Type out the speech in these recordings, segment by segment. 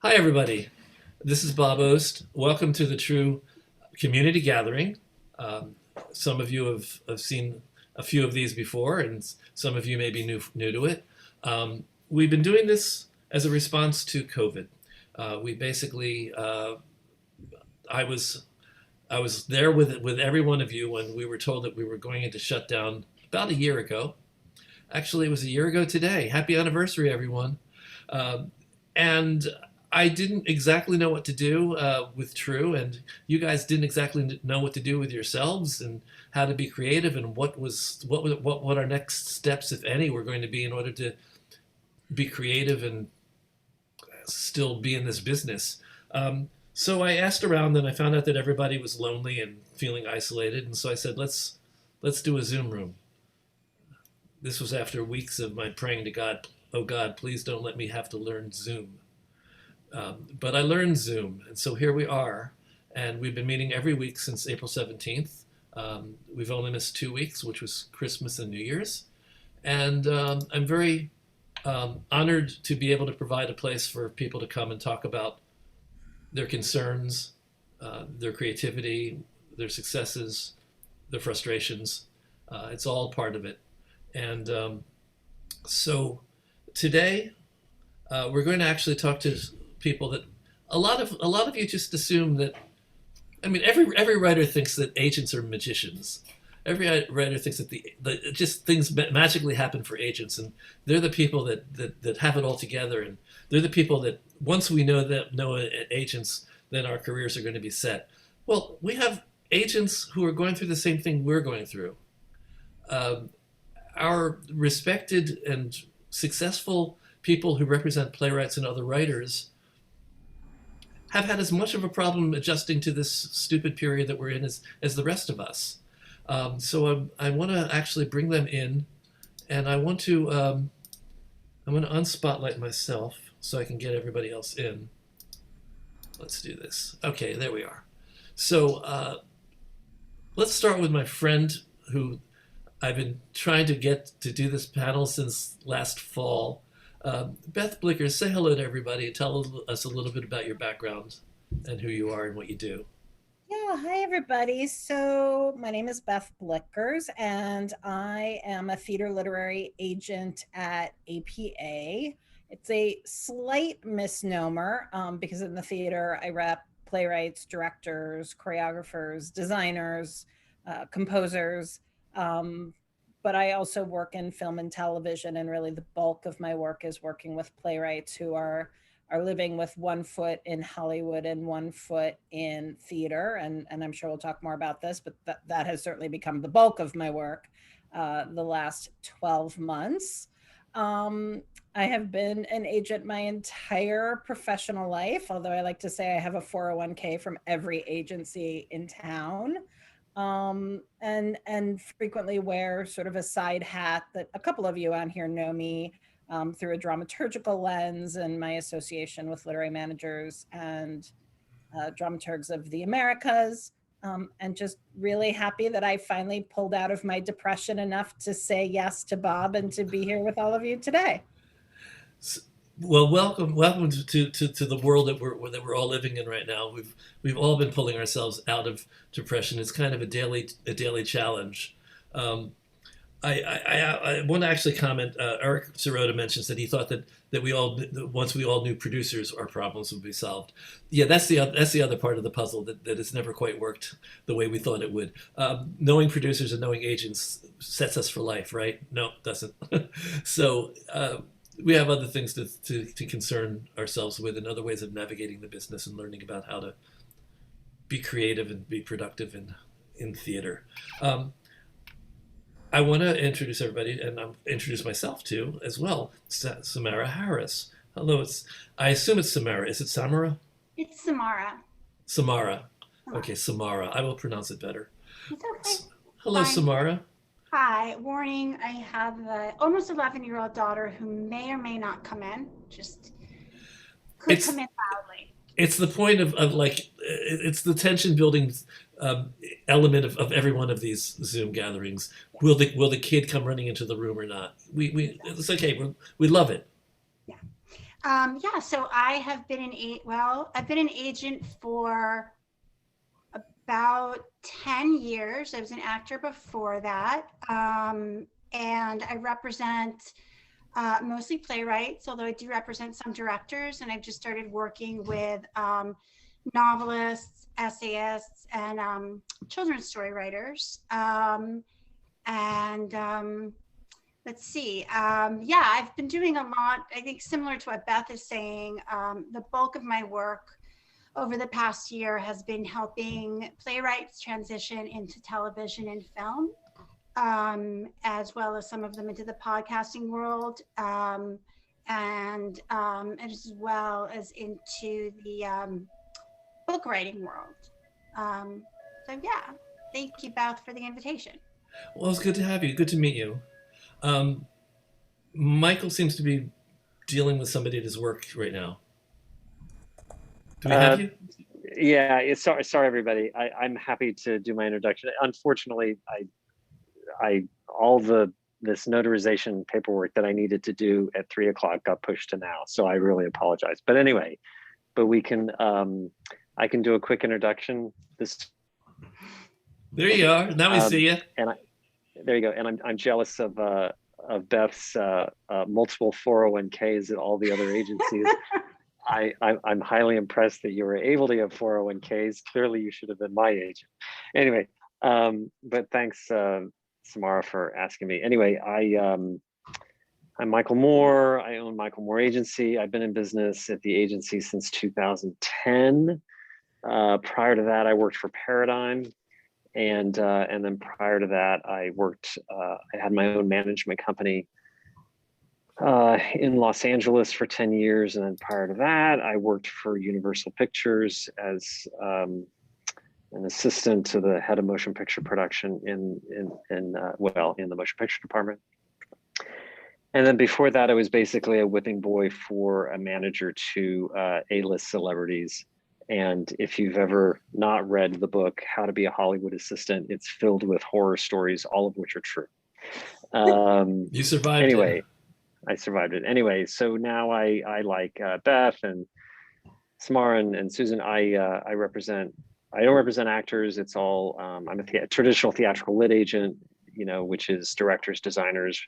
Hi, everybody. This is Bob Ost. Welcome to the TRU Community Gathering. Um, some of you have seen a few of these before, and some of you may be new to it. We've been doing this as a response to COVID. We basically, I was I was there with every one of you when we were told that we were going into shutdown about a year ago. Actually, it was a year ago today. Happy anniversary, everyone. And I didn't exactly know what to do with TRU, and you guys didn't exactly know what to do with yourselves, and how to be creative, and what our next steps, if any, were going to be in order to be creative and still be in this business. So I asked around, and I found out that everybody was lonely and feeling isolated, and so I said, let's do a Zoom room. This was after weeks of my praying to God, oh God, please don't let me have to learn Zoom. But I learned Zoom, and so here we are. And we've been meeting every week since April 17th. We've only missed 2 weeks, which was Christmas and New Year's. And I'm very honored to be able to provide a place for people to come and talk about their concerns, their creativity, their successes, their frustrations. It's all part of it. And so today we're going to actually talk to people that a lot of you just assume that. I mean, every writer thinks that agents are magicians. Every writer thinks that the just things magically happen for agents, and they're the people that have it all together, and they're the people that once we know agents, then our careers are going to be set. Well, we have agents who are going through the same thing we're going through. Um, our respected and successful people who represent playwrights and other writers have had as much of a problem adjusting to this stupid period that we're in as the rest of us. So I want to actually bring them in, and I'm going to unspotlight myself so I can get everybody else in. Let's do this. Okay, there we are. So let's start with my friend who I've been trying to get to do this panel since last fall. Beth Blickers, say hello to everybody. Tell us a little bit about your background and who you are and what you do. Yeah, hi everybody. So my name is Beth Blickers, and I am a theater literary agent at APA. It's a slight misnomer because in the theater I rep playwrights, directors, choreographers, designers, composers. Um, but I also work in film and television, and really the bulk of my work is working with playwrights who are living with one foot in Hollywood and one foot in theater. And I'm sure we'll talk more about this, but that has certainly become the bulk of my work the last 12 months. Um, I have been an agent my entire professional life, although I like to say I have a 401k from every agency in town. And frequently wear sort of a side hat that a couple of you on here know me through a dramaturgical lens and my association with literary managers and dramaturgs of the Americas. And just really happy that I finally pulled out of my depression enough to say yes to Bob and to be here with all of you today. Well, welcome to the world that we're all living in right now. We've all been pulling ourselves out of depression. It's kind of a daily challenge. Um, I want to actually comment. Eric Sirota mentions that he thought that once we all knew producers, our problems would be solved. Yeah, that's the other part of the puzzle that has never quite worked the way we thought it would. Knowing producers and knowing agents sets us for life, right? No, it doesn't. So we have other things to concern ourselves with, and other ways of navigating the business and learning about how to be creative and be productive in theater. Um, I want to introduce everybody, and I'm introduce myself too as well. Samara Harris. Hello, I assume it's Samara. Is it Samara? It's Samara. Samara. Samara. Okay, Samara. I will pronounce it better. It's okay. Hello, Fine. Samara. Hi. Warning, I have a almost 11-year-old daughter who may or may not come in. Just could It's come in loudly. it's the point of like it's the tension building element of every one of these Zoom gatherings. Will the kid come running into the room or not? We Exactly. It's okay. We love it. Yeah. Yeah, so I have been I've been an agent for about 10 years. I was an actor before that. And I represent mostly playwrights, although I do represent some directors. And I've just started working with novelists, essayists, and children's story writers. And let's see. Yeah, I've been doing a lot, I think similar to what Beth is saying. The bulk of my work over the past year has been helping playwrights transition into television and film, as well as some of them into the podcasting world, and as well as into the book writing world. So yeah, thank you, Beth, for the invitation. Well, it's good to have you. Good to meet you. Michael seems to be dealing with somebody at his work right now. Do we have you? Yeah, sorry everybody. I'm happy to do my introduction. Unfortunately, all this notarization paperwork that I needed to do at 3 o'clock got pushed to now, so I really apologize. But anyway, we can I can do a quick introduction. There you are. Now we see you. And there you go. And I'm jealous of Beth's multiple 401ks at all the other agencies. I'm highly impressed that you were able to have 401ks. Clearly, you should have been my agent. Anyway, but thanks, Samara, for asking me. Anyway, I'm Michael Moore. I own Michael Moore Agency. I've been in business at the agency since 2010. Prior to that, I worked for Paradigm. And then prior to that, I had my own management company in Los Angeles for 10 years. And then prior to that, I worked for Universal Pictures as an assistant to the head of motion picture production in the motion picture department. And then before that, I was basically a whipping boy for a manager to A-list celebrities. And if you've ever not read the book, How to Be a Hollywood Assistant, it's filled with horror stories, all of which are true. You survived anyway, it. I survived it. Anyway, so now I like Beth and Samara and Susan. I don't represent actors. It's all, I'm a traditional theatrical lit agent, which is directors, designers,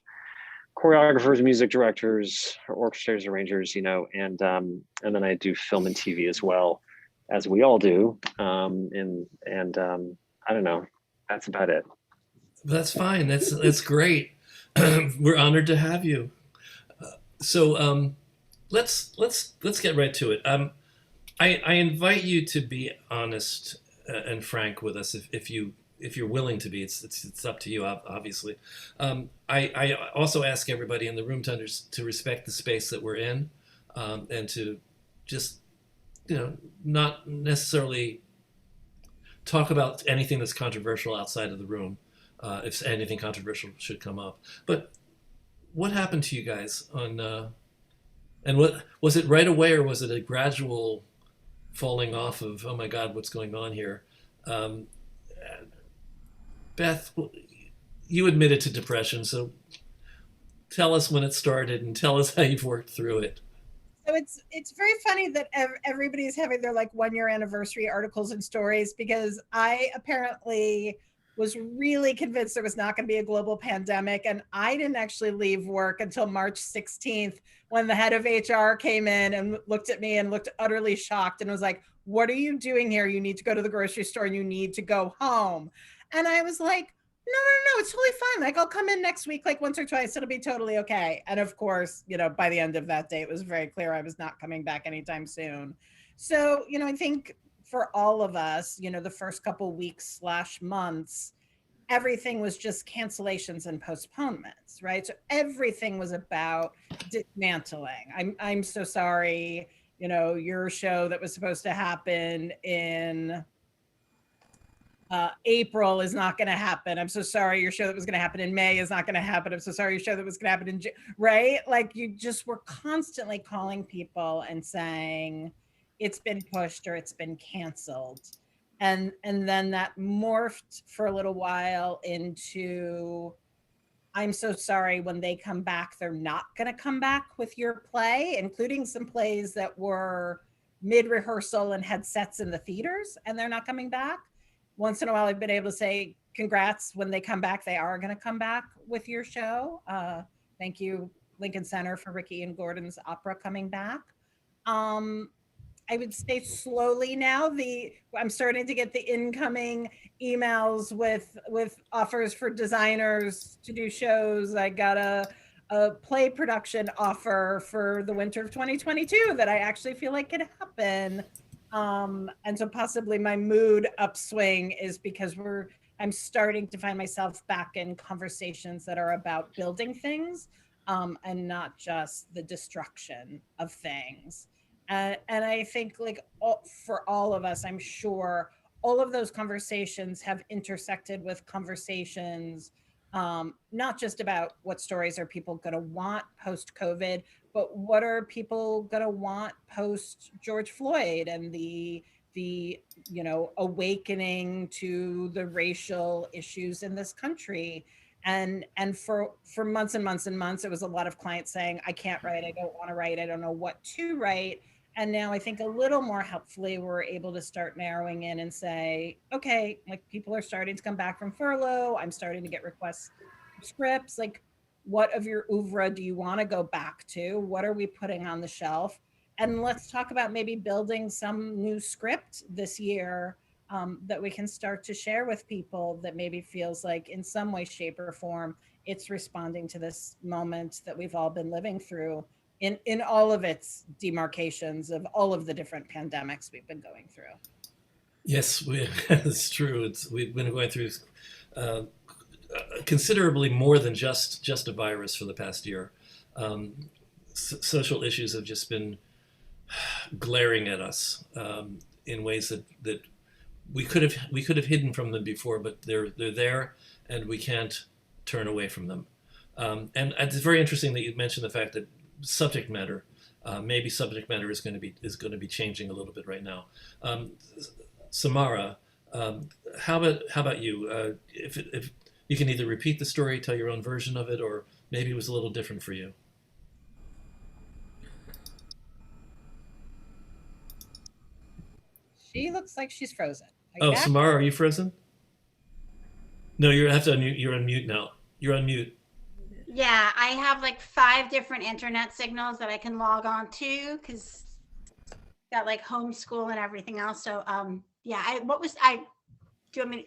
choreographers, music directors, orchestrators, arrangers, and then I do film and TV as well, as we all do. And I don't know, that's about it. That's fine. That's great. We're honored to have you. So let's get right to it. I invite you to be honest and frank with us if you're willing to be. It's up to you, obviously. I also ask everybody in the room to respect the space that we're in, and to just not necessarily talk about anything that's controversial outside of the room, if anything controversial should come up. But what happened to you guys and what was it right away, or was it a gradual falling off of, oh my God, what's going on here? Beth, you admitted to depression, so tell us when it started and tell us how you've worked through it. So it's very funny that everybody's having their 1 year anniversary articles and stories, because I apparently was really convinced there was not going to be a global pandemic. And I didn't actually leave work until March 16th, when the head of HR came in and looked at me and looked utterly shocked and was like, "What are you doing here? You need to go to the grocery store and you need to go home." And I was like, no, it's totally fine. I'll come in next week, once or twice. It'll be totally okay. And of course, by the end of that day, it was very clear I was not coming back anytime soon. So, I think for all of us, the first couple weeks / months, everything was just cancellations and postponements, right? So everything was about dismantling. I'm so sorry, your show that was supposed to happen in April is not going to happen. I'm so sorry. Your show that was going to happen in May is not going to happen. I'm so sorry. Your show that was going to happen in June, right? You just were constantly calling people and saying it's been pushed or it's been canceled. And then that morphed for a little while into I'm so sorry, when they come back, they're not going to come back with your play, including some plays that were mid rehearsal and had sets in the theaters, and they're not coming back. Once in a while, I've been able to say, congrats, when they come back, they are going to come back with your show. Thank you, Lincoln Center, for Ricky and Gordon's opera coming back. I would say slowly now, I'm starting to get the incoming emails with offers for designers to do shows. I got a play production offer for the winter of 2022 that I actually feel like could happen. And so possibly my mood upswing is because I'm starting to find myself back in conversations that are about building things, and not just the destruction of things. And I think, like, for all of us, I'm sure all of those conversations have intersected with conversations, not just about what stories are people going to want post-COVID, but what are people going to want post George Floyd and the awakening to the racial issues in this country. And for months and months and months, it was a lot of clients saying, I can't write, I don't want to write, I don't know what to write. And now I think a little more helpfully, we're able to start narrowing in and say, okay, like, people are starting to come back from furlough. I'm starting to get requests for scripts. Like, what of your oeuvre do you want to go back to? What are we putting on the shelf? And let's talk about maybe building some new script this year, that we can start to share with people, that maybe feels like in some way, shape, or form, it's responding to this moment that we've all been living through in all of its demarcations of all of the different pandemics we've been going through. Yes, it's true. We've been going through considerably more than just a virus for the past year. Social issues have just been glaring at us in ways that we could have hidden from them before, but they're there, and we can't turn away from them. And it's very interesting that you mentioned the fact that subject matter, maybe subject matter is going to be changing a little bit right now. Samara, how about you? If you can either repeat the story, tell your own version of it, or maybe it was a little different for you. She looks like she's frozen. Oh, Samara, are you frozen? No, you have to unmute. You're on mute now. You're on mute. Yeah, I have like 5 different internet signals that I can log on to, because got like homeschool and everything else. So yeah, do you want me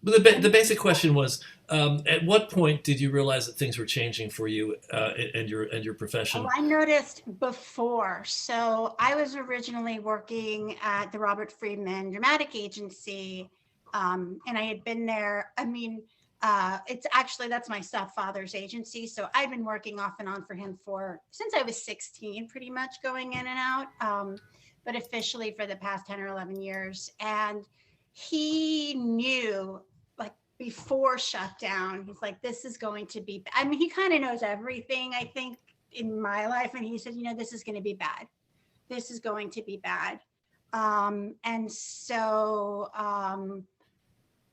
But the basic question was, at what point did you realize that things were changing for you and your profession? Oh, I noticed before. So I was originally working at the Robert Friedman Dramatic Agency, and I had been there. I mean, that's my stepfather's agency. So I've been working off and on for him since I was 16, pretty much going in and out, but officially for the past 10 or 11 years. And he knew, like, before shutdown, he's like, this is going to be, I mean, he kind of knows everything, I think, in my life. And he said, this is going to be bad. This is going to be bad. And so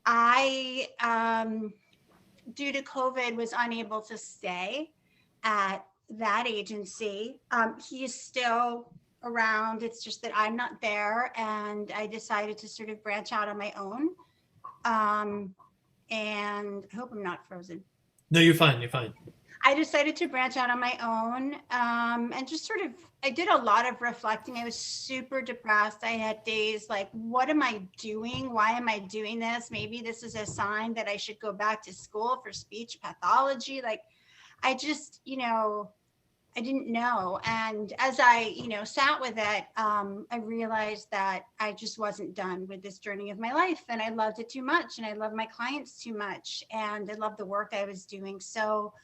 I, due to COVID, was unable to stay at that agency. He is still around. It's just that I'm not there, and I decided to sort of branch out on my own. And I hope I'm not frozen. No, you're fine. You're fine. I decided to branch out on my own, and just sort of, I did a lot of reflecting. I was super depressed. I had days like, what am I doing? Why am I doing this? Maybe this is a sign that I should go back to school for speech pathology. Like, I just, I didn't know. And as I, sat with it, I realized that I just wasn't done with this journey of my life. And I loved it too much. And I loved my clients too much. And I loved the work I was doing. So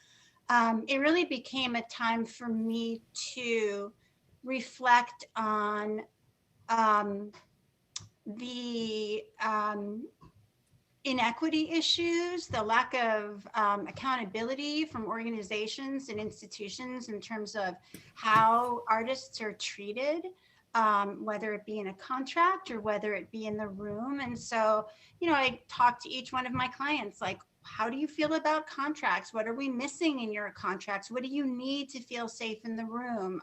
it really became a time for me to reflect on the inequity issues, the lack of accountability from organizations and institutions in terms of how artists are treated, whether it be in a contract or whether it be in the room. And so, I talked to each one of my clients, like, how do you feel about contracts? What are we missing in your contracts? What do you need to feel safe in the room?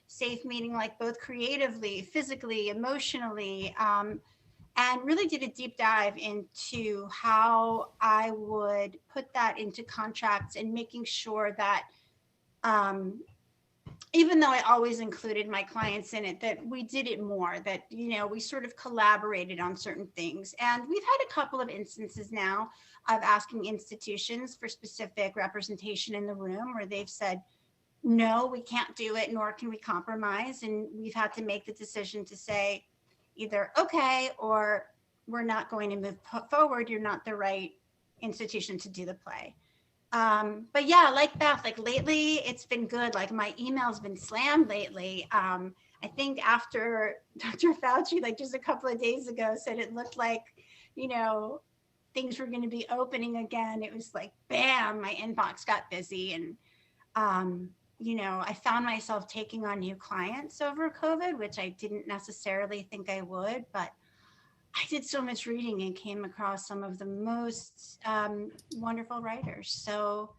Safe meaning like both creatively, physically, emotionally, and really did a deep dive into how I would put that into contracts and making sure that even though I always included my clients in it, that we did it more, that, we sort of collaborated on certain things. And we've had a couple of instances now of asking institutions for specific representation in the room where they've said, no, we can't do it, nor can we compromise. And we've had to make the decision to say either, okay, or we're not going to move forward. You're not the right institution to do the play. But yeah, like Beth, like lately it's been good. Like my email's been slammed lately. I think after Dr. Fauci, like just a couple of days ago, said it looked like, things were going to be opening again. It was like, bam, my inbox got busy. And, I found myself taking on new clients over COVID, which I didn't necessarily think I would, but I did so much reading and came across some of the most wonderful writers. So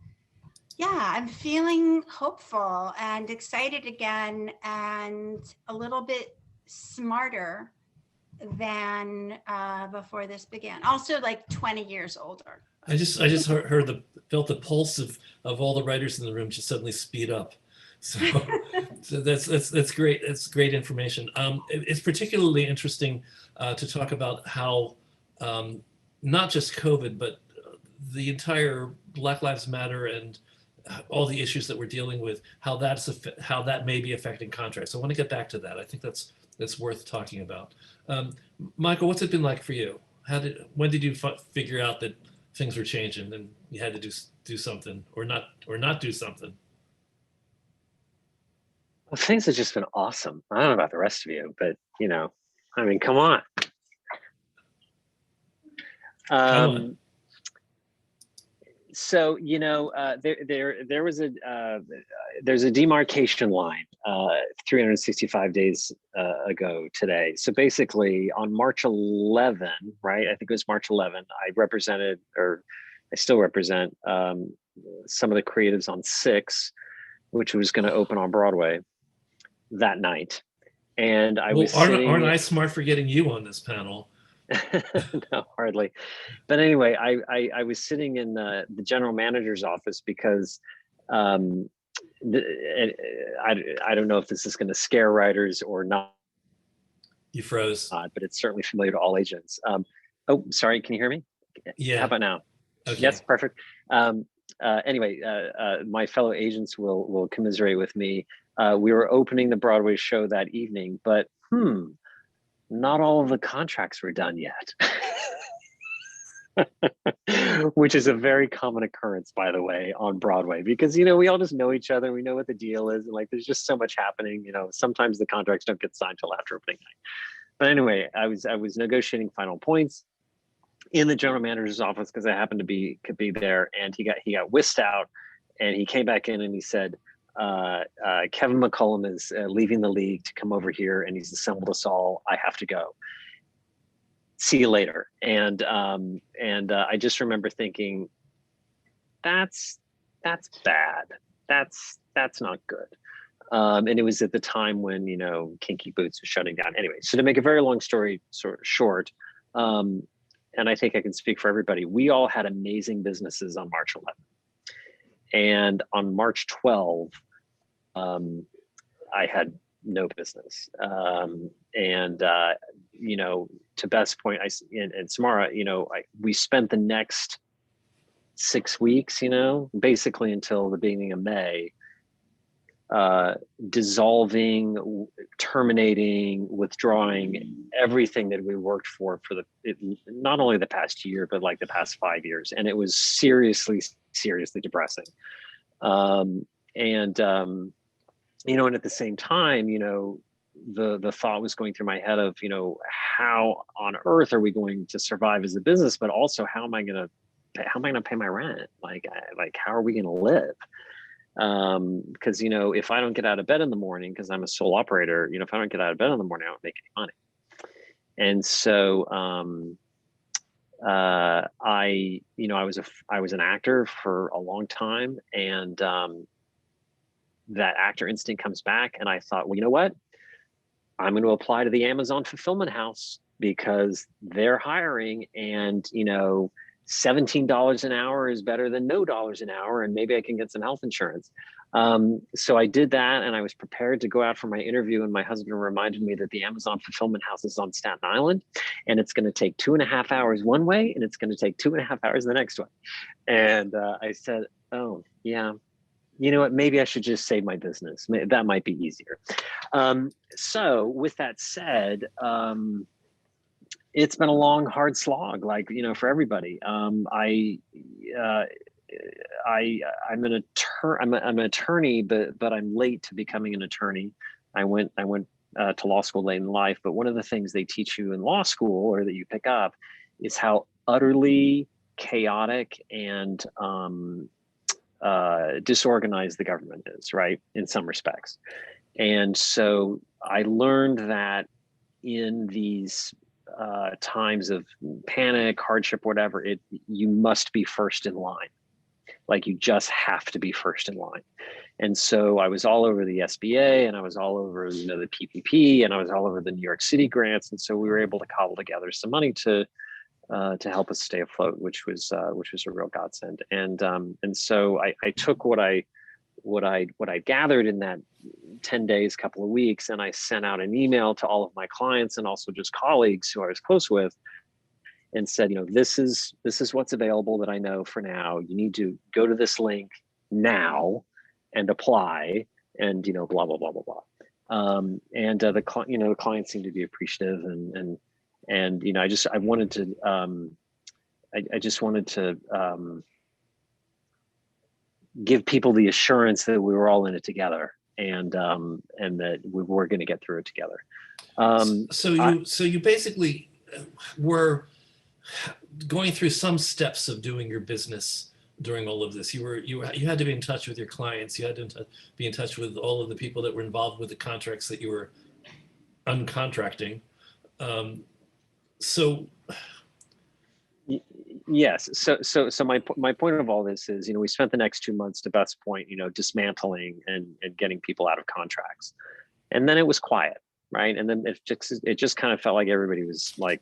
yeah, I'm feeling hopeful and excited again and a little bit smarter than before this began. Also like 20 years older. I just felt the pulse of all the writers in the room just suddenly speed up. So, so that's great. That's great information. It's particularly interesting to talk about how not just COVID, but the entire Black Lives Matter and all the issues that we're dealing with, how that may be affecting contracts. So I want to get back to that. I think that's worth talking about. Michael, what's it been like for you? When did you figure out that things were changing and you had to do something or not do something? Well, things have just been awesome. I don't know about the rest of you, but come on. So there was there's a demarcation line 365 days ago today. So basically on March 11, right? I think it was March 11. I still represent some of the creatives on 6, which was going to open on Broadway that night. And aren't I smart for getting you on this panel? No, hardly. But anyway, I was sitting in the general manager's office because I don't know if this is going to scare writers or not. You froze. But it's certainly familiar to all agents. Oh, sorry. Can you hear me? Yeah. How about now? Okay. Yes, perfect. Anyway, my fellow agents will commiserate with me. We were opening the Broadway show that evening, but not all of the contracts were done yet. Which is a very common occurrence, by the way, on Broadway, because we all just know each other, we know what the deal is, and like there's just so much happening. Sometimes the contracts don't get signed till after opening night. But anyway, I was negotiating final points in the general manager's office because I happened to could be there, and he got whisked out, and he came back in and he said, Kevin McCullum is leaving the league to come over here, and he's assembled us all. I have to go. See you later. And I just remember thinking, that's bad. That's not good. And it was at the time when Kinky Boots was shutting down. Anyway, so to make a very long story short, and I think I can speak for everybody, we all had amazing businesses on March 11th. And on March 12, I had no business. To Beth's point, and Samara, we spent the next 6 weeks, basically until the beginning of May, dissolving, terminating, withdrawing everything that we worked for not only the past year, but like the past 5 years. And it was seriously depressing. And at the same time, the thought was going through my head of, how on earth are we going to survive as a business, but also how am I going to pay my rent? Like how are we going to live? Because, if I don't get out of bed in the morning, because I'm a sole operator, if I don't get out of bed in the morning, I don't make any money. And so, I was an actor for a long time, and that actor instinct comes back, and I thought, well, you know what? I'm going to apply to the Amazon fulfillment house because they're hiring, and $17 an hour is better than no dollars an hour, and maybe I can get some health insurance. So I did that, and I was prepared to go out for my interview, and my husband reminded me that the Amazon fulfillment house is on Staten Island, and it's going to take 2.5 hours one way, and it's going to take 2.5 hours the next way. And I said, oh yeah, you know what, maybe I should just save my business. That might be easier. So with that said, it's been a long, hard slog, for everybody. I'm an attorney, but I'm late to becoming an attorney. I went to law school late in life, but one of the things they teach you in law school, or that you pick up, is how utterly chaotic and disorganized the government is, right? In some respects. And so I learned that in these times of panic, hardship, whatever, you must be first in line. Like, you just have to be first in line. And so I was all over the SBA, and I was all over the PPP, and I was all over the New York City grants. And so we were able to cobble together some money to help us stay afloat, which was a real godsend. And so I took what I gathered in that 10 days, couple of weeks, and I sent out an email to all of my clients and also just colleagues who I was close with, and said, this is what's available that I know for now. You need to go to this link now and apply, and blah blah blah blah blah. And the clients seemed to be appreciative, and I just wanted to give people the assurance that we were all in it together, and that we were going to get through it together. So you basically were going through some steps of doing your business during all of this. You had to be in touch with your clients. You had to be in touch with all of the people that were involved with the contracts that you were uncontracting. Yes. So my point of all this is, we spent the next 2 months, to Beth's point, dismantling and getting people out of contracts, and then it was quiet, right? And then it just kind of felt like everybody was like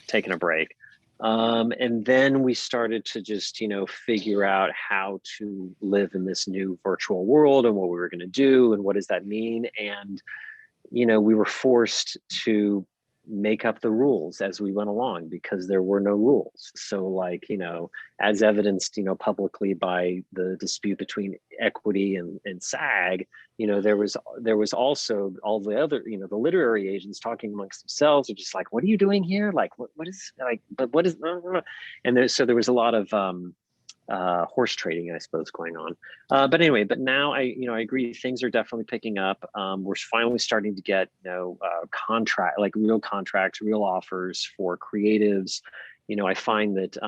taking a break. And then we started to just, figure out how to live in this new virtual world, and what we were going to do, and what does that mean. And, we were forced to make up the rules as we went along, because there were no rules. So as evidenced, publicly by the dispute between Equity and SAG, there was also all the other, the literary agents talking amongst themselves, are just like, what are you doing here? Like, what is, like, but what is, and there was a lot of horse trading, I suppose, going on. But anyway, now I agree, things are definitely picking up. We're finally starting to get, real contracts, real offers for creatives. I find that,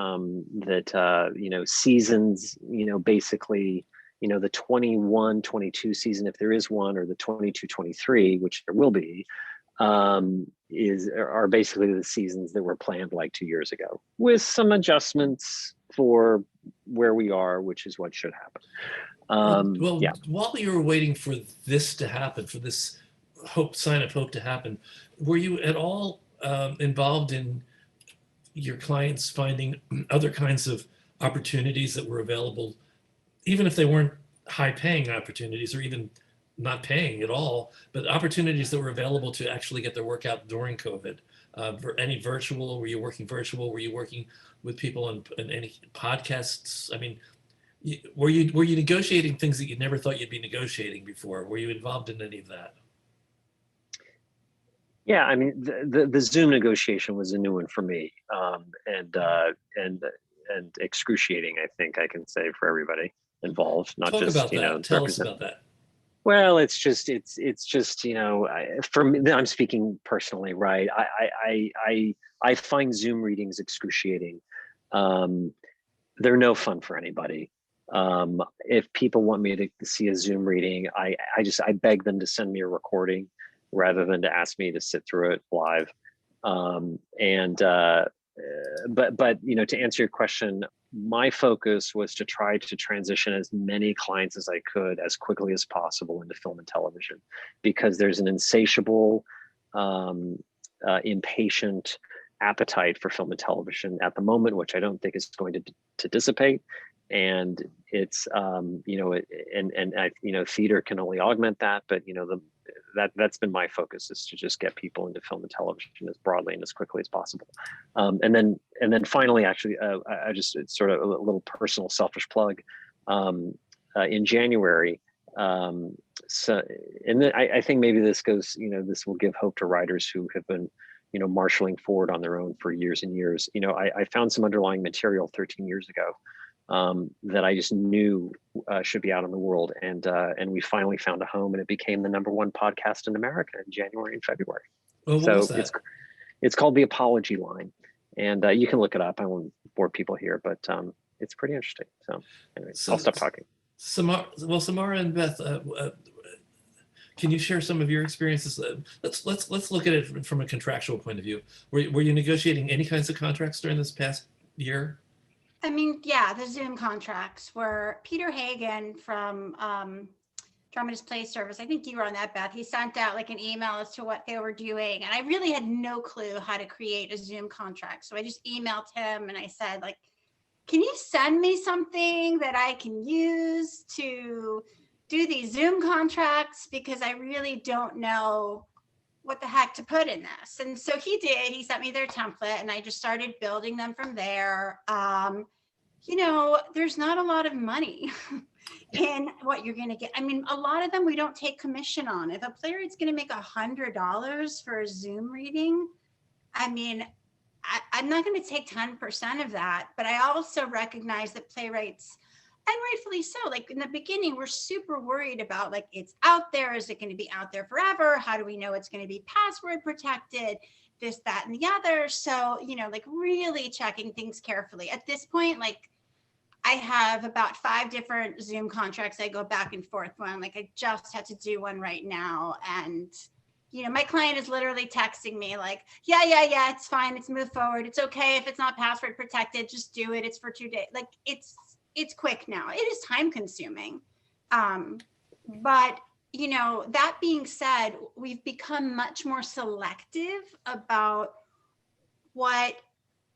seasons, basically, the 21-22 season, if there is one, or the 22-23, which there will be, are basically the seasons that were planned like 2 years ago, with some adjustments for where we are, which is what should happen. Yeah. While you were waiting for this to happen, for this sign of hope to happen, were you at all involved in your clients finding other kinds of opportunities that were available, even if they weren't high-paying opportunities, or even not paying at all, but opportunities that were available to actually get their work out during COVID? Any virtual? Were you working virtual? Were you working with people on any podcasts? I mean, were you negotiating things that you never thought you'd be negotiating before? Were you involved in any of that? Yeah, I mean, the Zoom negotiation was a new one for me, and excruciating, I think I can say, for everybody involved, not Talk just about that. Tell us about that. Well, it's just for me, I'm speaking personally, right? I find Zoom readings excruciating. They're no fun for anybody. If people want me to see a Zoom reading, I beg them to send me a recording rather than to ask me to sit through it live. but to answer your question, my focus was to try to transition as many clients as I could as quickly as possible into film and television, because there's an insatiable, impatient appetite for film and television at the moment, which I don't think is going to dissipate. And it's theater can only augment that, but that's been my focus, is to just get people into film and television as broadly and as quickly as possible. And then finally, actually, I just, it's sort of a little personal selfish plug. In January, I think maybe this goes, this will give hope to writers who have been, marshaling forward on their own for years and years. I found some underlying material 13 years ago that I just knew should be out in the world, and we finally found a home, and it became the #1 podcast in America in January and February. Well, what was that? It's called The Apology Line, and you can look it up. I won't bore people here, but it's pretty interesting. So anyway, I'll stop talking. Samara and Beth, can you share some of your experiences? Let's look at it from a contractual point of view. Were you negotiating any kinds of contracts during this past year? I mean, yeah, the Zoom contracts were Peter Hagen from Dramatist Play Service. I think you were on that, Beth. He sent out like an email as to what they were doing, and I really had no clue how to create a Zoom contract. So I just emailed him and I said, like, can you send me something that I can use to do these Zoom contracts, because I really don't know what the heck to put in this. And so he did. He sent me their template, and I just started building them from there. There's not a lot of money in what you're going to get. I mean, a lot of them we don't take commission on. If a playwright's going to make $100 for a Zoom reading, I mean, I'm not going to take 10% of that. But I also recognize that playwrights, and rightfully so, like in the beginning, we're super worried about, like, it's out there. Is it going to be out there forever? How do we know it's going to be password protected? This, that, and the other. So, like really checking things carefully. At this point, like I have about 5 different Zoom contracts I go back and forth on. Like I just had to do one right now. And, my client is literally texting me like, yeah, it's fine. It's move forward. It's okay if it's not password protected. Just do it. It's for 2 days. Like it's quick now. It is time consuming. But, that being said, we've become much more selective about what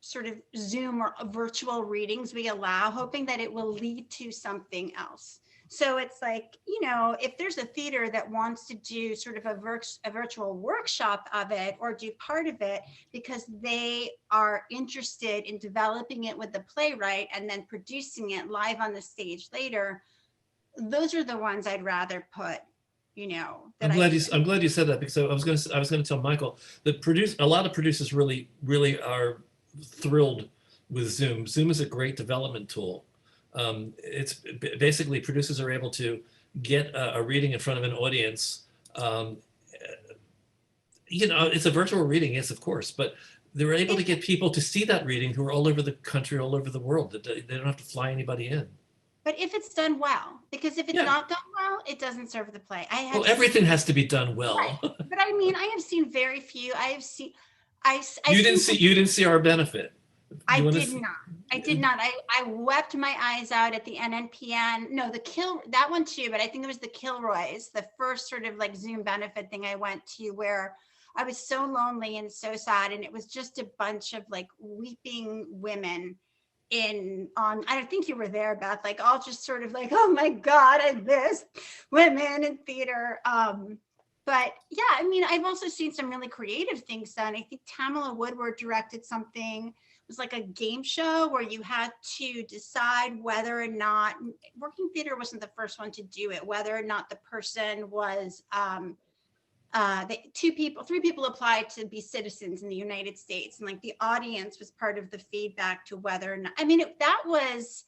sort of Zoom or virtual readings we allow, hoping that it will lead to something else. So it's like, if there's a theater that wants to do sort of a virtual workshop of it, or do part of it because they are interested in developing it with the playwright and then producing it live on the stage later, those are the ones I'd rather put, I'm glad you said that, because I was going to tell Michael that a lot of producers really are thrilled with Zoom. Zoom is a great development tool. It's basically, producers are able to get a reading in front of an audience. It's a virtual reading, yes, of course, but they're able to get people to see that reading who are all over the country, all over the world. They don't have to fly anybody in. But if it's done well, because if it's not done well, it doesn't serve the play. Everything has to be done well. Right. But I mean, I have seen very few. You didn't see our benefit. I did not. I wept my eyes out at the NNPN. No, that one too, but I think it was the Kilroys, the first sort of like Zoom benefit thing I went to, where I was so lonely and so sad. And it was just a bunch of like weeping women I think you were there, Beth, like all just sort of like, oh my God, I miss women in theater. But yeah, I mean, I've also seen some really creative things done. I think Tamala Woodward directed something. It was like a game show where you had to decide whether or not, Working Theater wasn't the first one to do it, whether or not the person was, 3 people applied to be citizens in the United States. And like the audience was part of the feedback to whether or not, I mean, that was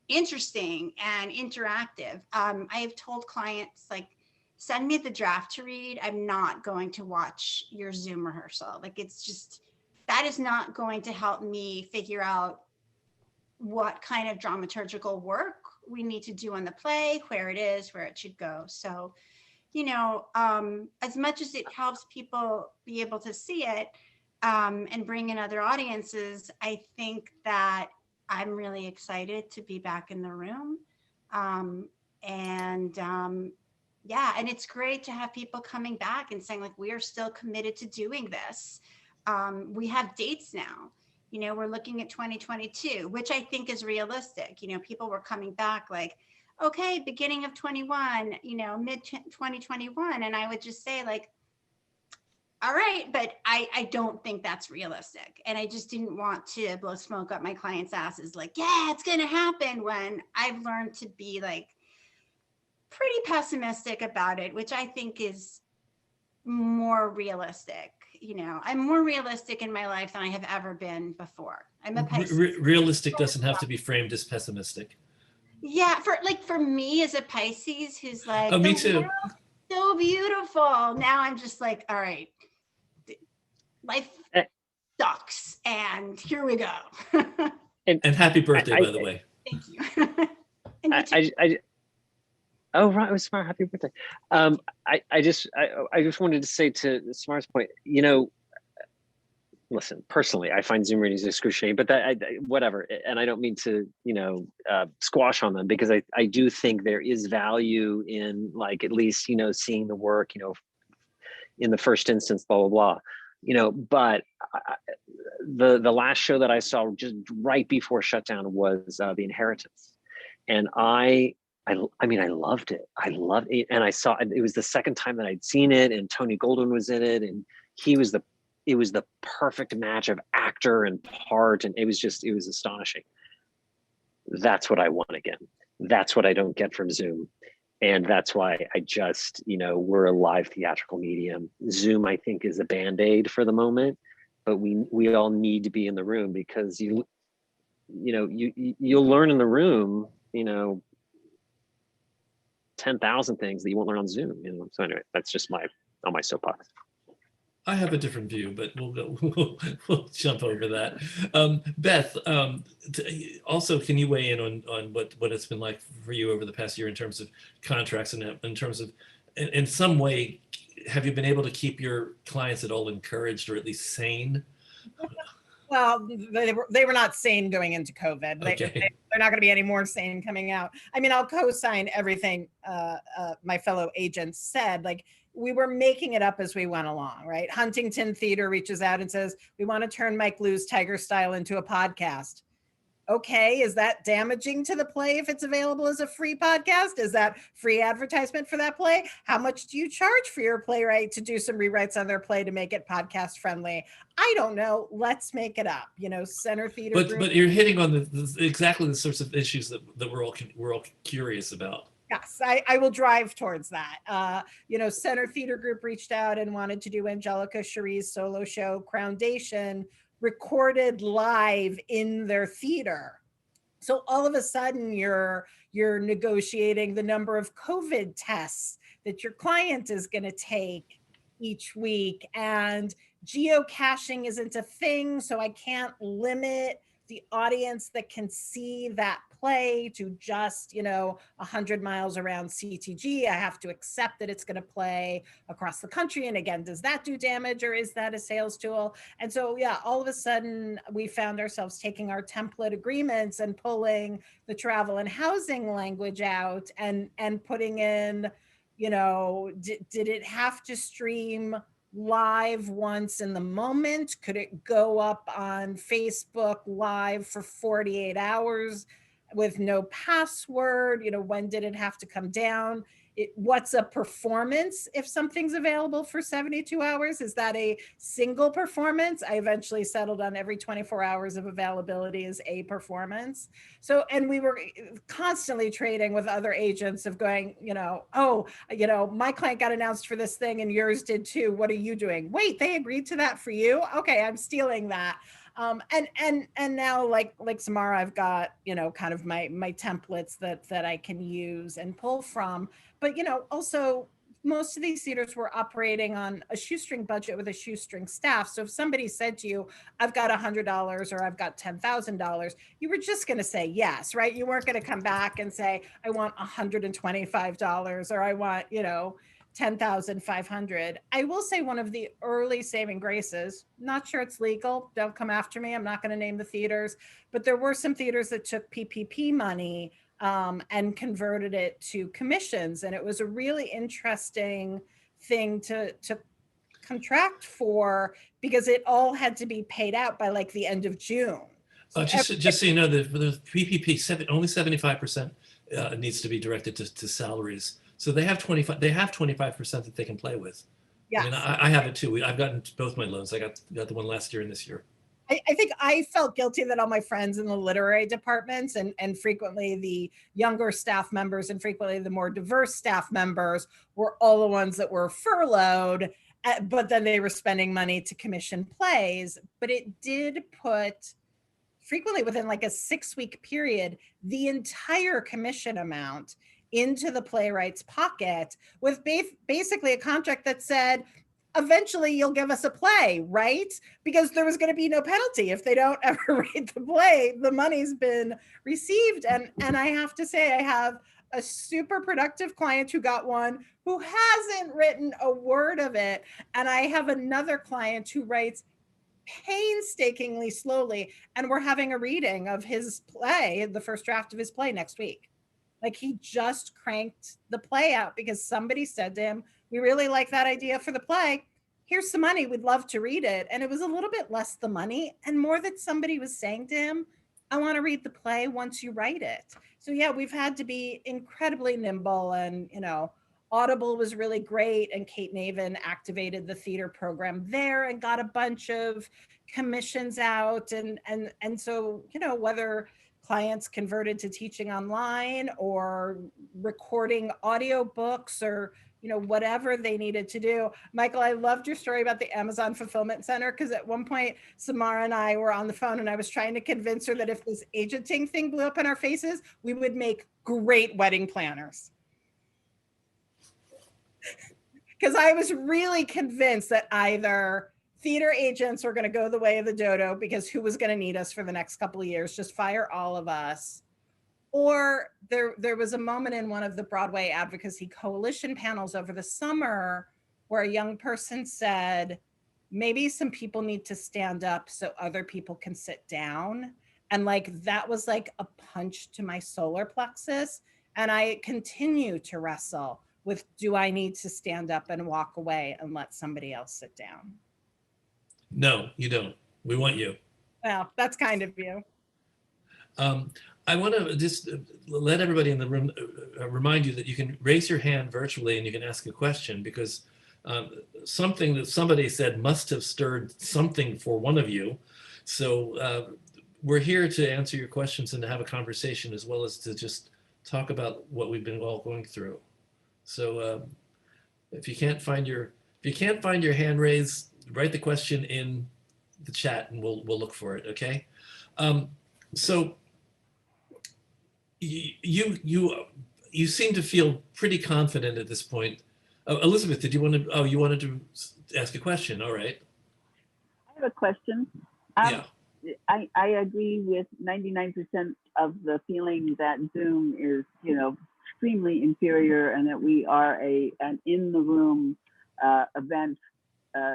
interesting and interactive. I have told clients, like, send me the draft to read. I'm not going to watch your Zoom rehearsal. Like, it's just, that is not going to help me figure out what kind of dramaturgical work we need to do on the play, where it is, where it should go. So, as much as it helps people be able to see it, and bring in other audiences, I think that I'm really excited to be back in the room. Yeah, and it's great to have people coming back and saying like, we are still committed to doing this. We have dates now. We're looking at 2022, which I think is realistic. People were coming back like, okay, beginning of 21, mid 2021. And I would just say like, all right, but I don't think that's realistic. And I just didn't want to blow smoke up my clients' asses like, yeah, it's going to happen, when I've learned to be like pretty pessimistic about it, which I think is more realistic. I'm more realistic in my life than I have ever been before. I'm a Pisces. Realistic doesn't have to be framed as pessimistic. Yeah, for me as a Pisces who's like, Oh, me the too. world's so beautiful. Now I'm just like, all right, life sucks, and here we go. And happy birthday, by the way. Thank you. And you too. Oh, right. It was Samara. Happy birthday. I just wanted to say to Samara's point, listen, personally, I find Zoom readings excruciating, but whatever. And I don't mean to, squash on them, because I do think there is value in like, at least, seeing the work, in the first instance, blah, blah, blah, but the last show that I saw just right before shutdown was The Inheritance. And I loved it. I loved it. And I saw, it was the second time that I'd seen it, and Tony Goldwyn was in it, and it was the perfect match of actor and part. And it was astonishing. That's what I want again. That's what I don't get from Zoom. And that's why I just, we're a live theatrical medium. Zoom, I think, is a Band-Aid for the moment, but we all need to be in the room, because you'll learn in the room, 10,000 things that you won't learn on Zoom. So anyway, that's just on my soapbox. I have a different view, but we'll jump over that. Beth, also, can you weigh in on what it's been like for you over the past year in terms of contracts, and in terms of, in some way, have you been able to keep your clients at all encouraged, or at least sane? Well, they were not sane going into COVID. Okay. They're not going to be any more sane coming out. I mean, I'll co-sign everything my fellow agents said. Like, we were making it up as we went along, right? Huntington Theater reaches out and says, we want to turn Mike Lou's Tiger Style into a podcast. Okay, is that damaging to the play if it's available as a free podcast? Is that free advertisement for that play? How much do you charge for your playwright to do some rewrites on their play to make it podcast friendly? I don't know. Let's make it up. Center Theater Group. But you're hitting on exactly the sorts of issues that we're all curious about. Yes, I will drive towards that. Center Theater Group reached out and wanted to do Angelica Cherie's solo show, Groundation, recorded live in their theater. So all of a sudden you're negotiating the number of COVID tests that your client is going to take each week, and geocaching isn't a thing. So I can't limit the audience that can see that play to just 100 miles around CTG. I have to accept that it's going to play across the country. And again, does that do damage, or is that a sales tool? And so, yeah, all of a sudden we found ourselves taking our template agreements and pulling the travel and housing language out and putting in, did it have to stream live once in the moment? Could it go up on Facebook Live for 48 hours with no password? When did it have to come down? What's a performance if something's available for 72 hours? Is that a single performance? I eventually settled on every 24 hours of availability is a performance. So, and we were constantly trading with other agents of going, my client got announced for this thing and yours did too. What are you doing? Wait, they agreed to that for you? Okay, I'm stealing that. And now like Samara, I've got, kind of my templates that I can use and pull from. But, also most of these theaters were operating on a shoestring budget with a shoestring staff. So if somebody said to you, I've got $100 or I've got $10,000, you were just going to say yes, right? You weren't going to come back and say, I want $125 or I want, 10,500. I will say one of the early saving graces, not sure it's legal, don't come after me, I'm not going to name the theaters, but there were some theaters that took PPP money and converted it to commissions. And it was a really interesting thing to contract for, because it all had to be paid out by like the end of June. So Just so you know, the PPP, only 75% needs to be directed to salaries. So they have 25% that they can play with. yes. I mean, I have it too. I've gotten both my loans. I got the one last year and this year. I think I felt guilty that all my friends in the literary departments and frequently the younger staff members and frequently the more diverse staff members were all the ones that were furloughed, but then they were spending money to commission plays. But it did put frequently within like a 6-week period, the entire commission amount into the playwright's pocket with basically a contract that said, eventually you'll give us a play, right? Because there was going to be no penalty if they don't ever read the play. The money's been received. And I have to say, I have a super productive client who got one who hasn't written a word of it. And I have another client who writes painstakingly slowly. And we're having a reading of his play, the first draft of his play next week. Like he just cranked the play out because somebody said to him, we really like that idea for the play. Here's some money. We'd love to read it. And it was a little bit less the money and more that somebody was saying to him, I want to read the play once you write it. So yeah, we've had to be incredibly nimble and, Audible was really great. And Kate Navin activated the theater program there and got a bunch of commissions out. And so, whether clients converted to teaching online or recording audiobooks or whatever they needed to do. Michael, I loved your story about the Amazon Fulfillment Center, because at one point, Samara and I were on the phone and I was trying to convince her that if this agenting thing blew up in our faces, we would make great wedding planners. Because I was really convinced that either theater agents were going to go the way of the dodo, because who was going to need us for the next couple of years? Just fire all of us. Or there was a moment in one of the Broadway Advocacy Coalition panels over the summer where a young person said, maybe some people need to stand up so other people can sit down. And that was like a punch to my solar plexus. And I continue to wrestle with, do I need to stand up and walk away and let somebody else sit down? No, you don't. We want you. Well, that's kind of you. I want to just let everybody in the room remind you that you can raise your hand virtually and you can ask a question, because something that somebody said must have stirred something for one of you. So we're here to answer your questions and to have a conversation, as well as to just talk about what we've been all going through. So if you can't find your hand raised, write the question in the chat and we'll look for it. Okay. So you seem to feel pretty confident at this point. Elizabeth, did you want to? Oh, you wanted to ask a question. All right. I have a question. Yeah. I agree with 99% of the feeling that Zoom is, extremely inferior, and that we are an in the room event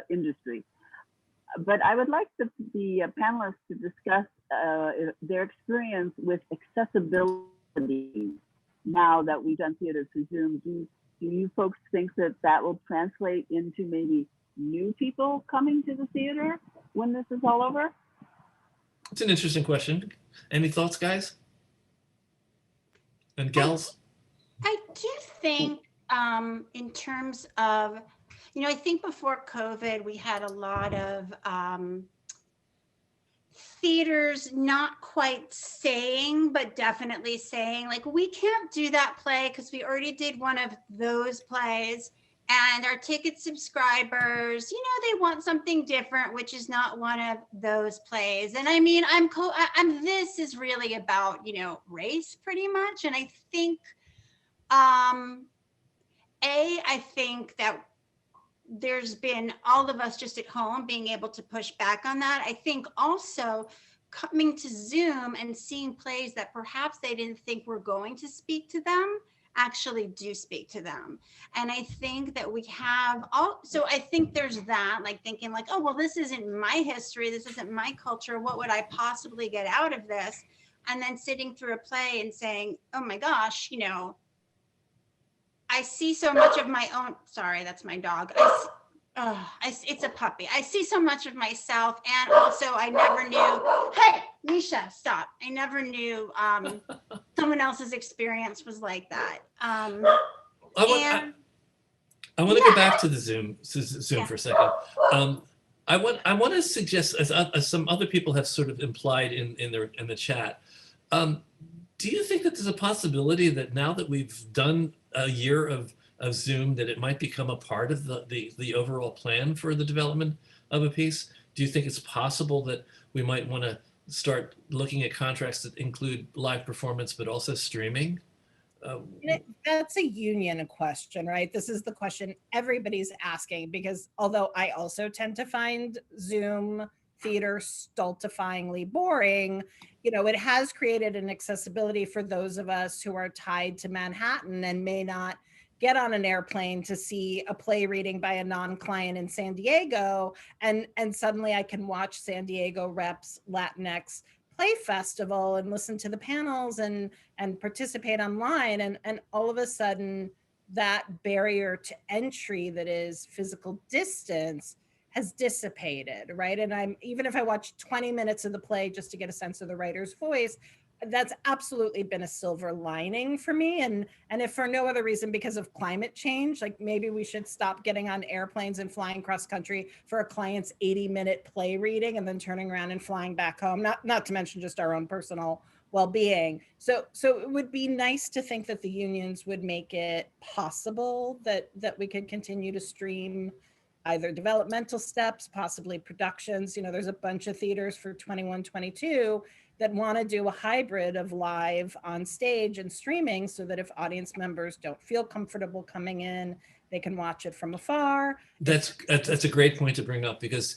industry. But I would like the panelists to discuss their experience with accessibility now that we've done theater through Zoom. Do you folks think that will translate into maybe new people coming to the theater when this is all over? It's an interesting question. Any thoughts, guys? And gals? I do think in terms of, I think before COVID, we had a lot of theaters not quite saying, but definitely saying, we can't do that play because we already did one of those plays. And our ticket subscribers, they want something different, which is not one of those plays. And I mean, this is really about, race pretty much. And I think, I think that there's been all of us just at home being able to push back on that. I think also coming to Zoom and seeing plays that perhaps they didn't think were going to speak to them actually do speak to them. And I think that we have all, so I think there's that, like thinking like, oh, well, this isn't my history, this isn't my culture, what would I possibly get out of this? And then sitting through a play and saying, oh my gosh, you know, I see so much of my own, sorry, that's my dog. It's a puppy. I see so much of myself. And also I never knew, hey, Misha, stop. I never knew someone else's experience was like that. I want to go back to the Zoom for a second. I want to suggest, as some other people have sort of implied in the chat, do you think that there's a possibility that now that we've done a year of Zoom, that it might become a part of the overall plan for the development of a piece? Do you think it's possible that we might want to start looking at contracts that include live performance but also streaming? That's a union question, right? This is the question everybody's asking, because although I also tend to find Zoom theater stultifyingly boring, you know, it has created an accessibility for those of us who are tied to Manhattan and may not get on an airplane to see a play reading by a non-client in San Diego, and suddenly I can watch San Diego Reps Latinx Play Festival and listen to the panels and participate online, and all of a sudden that barrier to entry that is physical distance has dissipated, right? And I'm, even if I watch 20 minutes of the play just to get a sense of the writer's voice, that's absolutely been a silver lining for me. And if for no other reason, because of climate change, like maybe we should stop getting on airplanes and flying cross country for a client's 80-minute play reading and then turning around and flying back home, not to mention just our own personal well-being. So it would be nice to think that the unions would make it possible that we could continue to stream either developmental steps, possibly productions. You know, there's a bunch of theaters for 21-22 that want to do a hybrid of live on stage and streaming, so that if audience members don't feel comfortable coming in, they can watch it from afar. That's a great point to bring up, because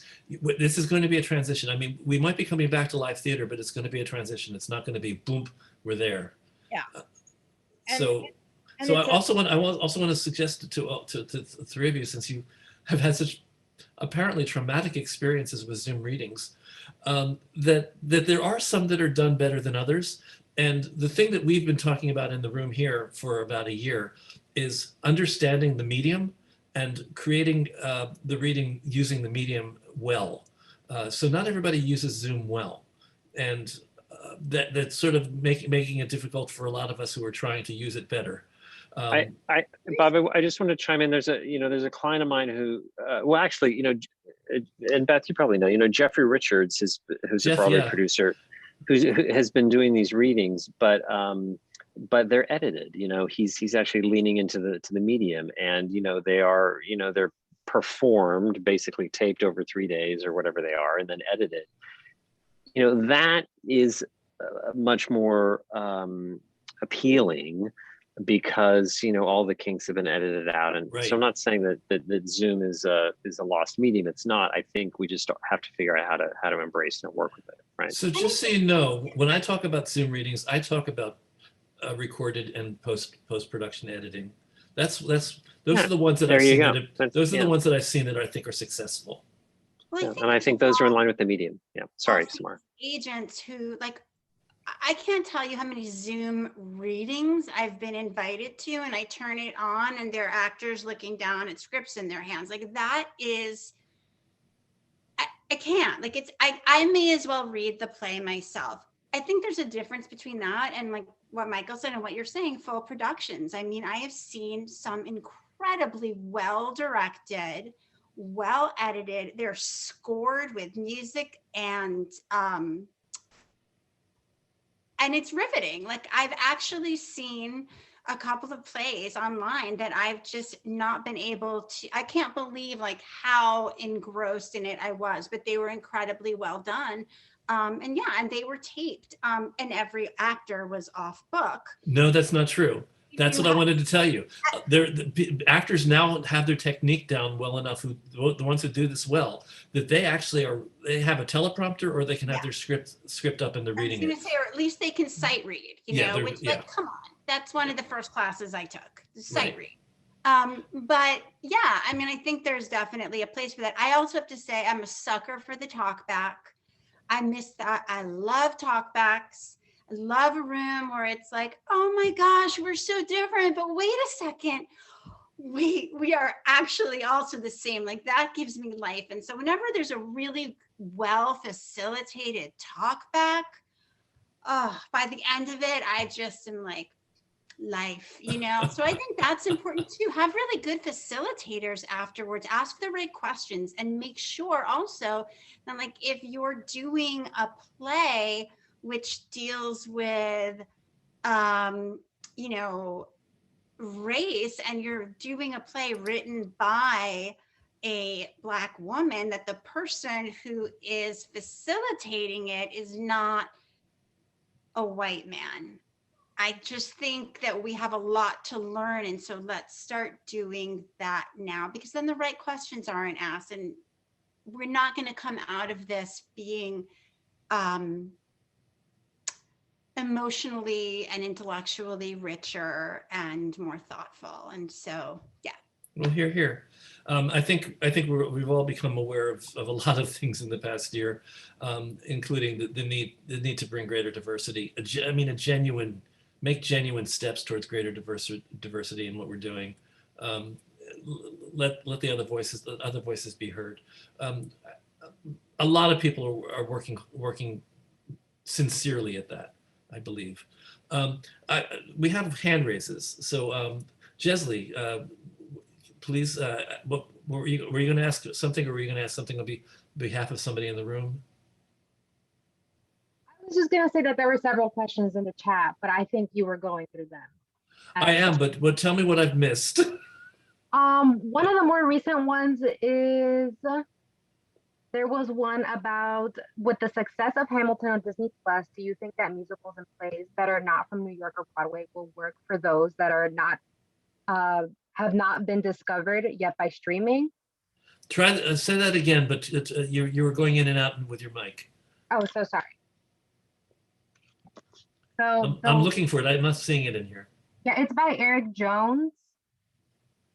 this is going to be a transition. I mean, we might be coming back to live theater, but it's going to be a transition. It's not going to be boom, we're there. Yeah. So I also want to suggest to the three of you, since you have had such apparently traumatic experiences with Zoom readings, that there are some that are done better than others. And the thing that we've been talking about in the room here for about a year is understanding the medium and creating the reading using the medium well. So not everybody uses Zoom well. And that's sort of making it difficult for a lot of us who are trying to use it better. Bob, I just want to chime in. There's a client of mine who, well, actually, you know, and Beth, you probably know, Jeffrey Richards, who's a Broadway producer, who has been doing these readings, but they're edited. You know, he's actually leaning into the medium, and they're performed, basically taped over 3 days or whatever they are, and then edited. You know, that is much more appealing, because all the kinks have been edited out. And so I'm not saying that Zoom is a lost medium. It's not. I think we just have to figure out how to embrace and work with it, right? So just so you know, when I talk about Zoom readings, I talk about recorded and post-production editing. Those are the ones that I've seen. Those are the ones that I've seen that I think are successful. Well, and I think those are in line with the medium. Yeah. Sorry, Samara. Agents who, like, I can't tell you how many Zoom readings I've been invited to, and I turn it on and there are actors looking down at scripts in their hands. Like, that is, I can't, like, I may as well read the play myself. I think there's a difference between that and, like what Michael said and what you're saying, full productions. I mean, I have seen some incredibly well-directed, well edited, they're scored with music, and it's riveting. Like, I've actually seen a couple of plays online that I've just not been able to, I can't believe like how engrossed in it I was, but they were incredibly well done. And they were taped, and every actor was off book. No, that's not true. That's what I wanted to tell you. The actors now have their technique down well enough, the ones who do this well, that they actually they have a teleprompter, or they can have their script up and they're reading it. Or at least they can sight read, which, like, come on. That's one of the first classes I took, sight Right. read. But yeah, I mean, I think there's definitely a place for that. I also have to say I'm a sucker for the talkback. I miss that. I love talkbacks. I love a room where it's like, oh my gosh, we're so different, but wait a second. We are actually also the same. Like that gives me life. And so whenever there's a really well facilitated talkback, oh, by the end of it, I just am like, life, you know? So I think that's important too. Have really good facilitators afterwards, ask the right questions, and make sure also that, like, if you're doing a play which deals with, you know, race, and you're doing a play written by a Black woman, that the person who is facilitating it is not a white man. I just think that we have a lot to learn. And so let's start doing that now, because then the right questions aren't asked, and we're not going to come out of this being emotionally and intellectually richer and more thoughtful. And so, yeah. Well, here. I think we've all become aware of a lot of things in the past year, including the need to bring greater diversity. Make genuine steps towards greater diversity in what we're doing. Let the other voices be heard. A lot of people are working sincerely at that, I believe. We have hand raises. So Jesley, please, what were you going to ask something, or were you going to ask something on behalf of somebody in the room? I was just going to say that there were several questions in the chat, but I think you were going through them. I am, but tell me what I've missed. One of the more recent ones is there was one about, with the success of Hamilton on Disney Plus, do you think that musicals and plays that are not from New York or Broadway will work for those that are not have not been discovered yet by streaming? Try to say that again, but you were going in and out with your mic. Oh, so sorry. So I'm looking for it. I'm not seeing it in here. Yeah, it's by Eric Jones.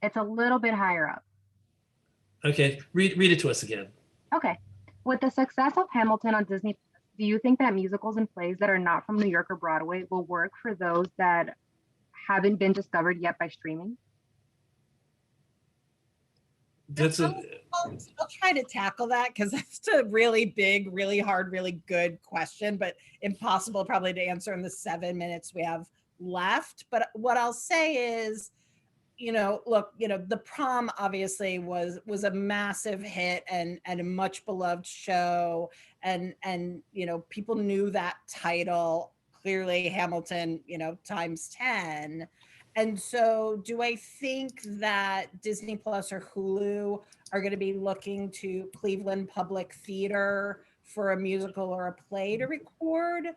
It's a little bit higher up. Okay, read it to us again. Okay. With the success of Hamilton on Disney Plus, do you think that musicals and plays that are not from New York or Broadway will work for those that haven't been discovered yet by streaming? I'll try to tackle that, because that's a really big, really hard, really good question, but impossible probably to answer in the 7 minutes we have left. But what I'll say is, look, The Prom obviously was a massive hit and a much beloved show, and people knew that title. Clearly Hamilton, times 10. And so do I think that Disney Plus or Hulu are going to be looking to Cleveland Public Theater for a musical or a play to record?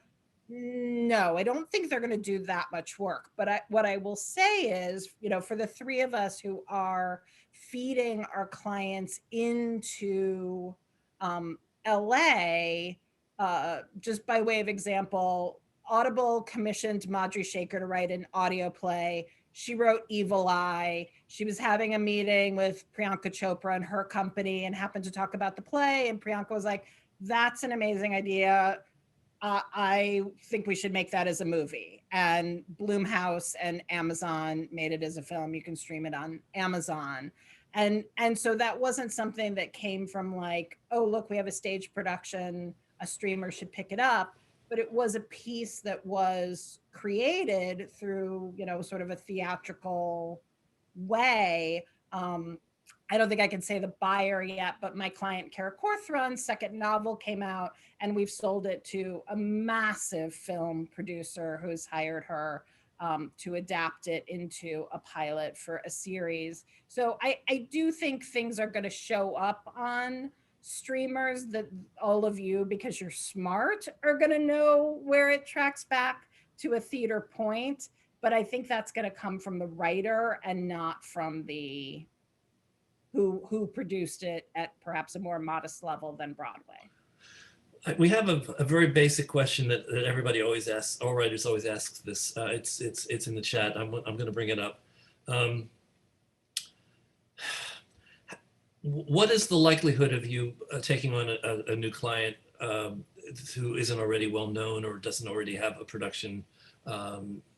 No, I don't think they're going to do that much work. But what I will say is, for the three of us who are feeding our clients into LA, just by way of example, Audible commissioned Madhuri Shaker to write an audio play. She wrote Evil Eye. She was having a meeting with Priyanka Chopra and her company and happened to talk about the play. And Priyanka was like, that's an amazing idea. I think we should make that as a movie. And Blumhouse and Amazon made it as a film. You can stream it on Amazon. And so that wasn't something that came from like, oh, look, we have a stage production, a streamer should pick it up. But it was a piece that was created through, sort of a theatrical way. I don't think I can say the buyer yet, but my client, Kara Corthron's second novel came out, and we've sold it to a massive film producer who's hired her to adapt it into a pilot for a series. So I do think things are going to show up on streamers, that all of you, because you're smart, are going to know where it tracks back to a theater point. But I think that's going to come from the writer and not from the who produced it at perhaps a more modest level than Broadway. We have a very basic question that everybody always asks, all writers always ask this. It's in the chat. I'm going to bring it up. What is the likelihood of you taking on a new client who isn't already well known or doesn't already have a production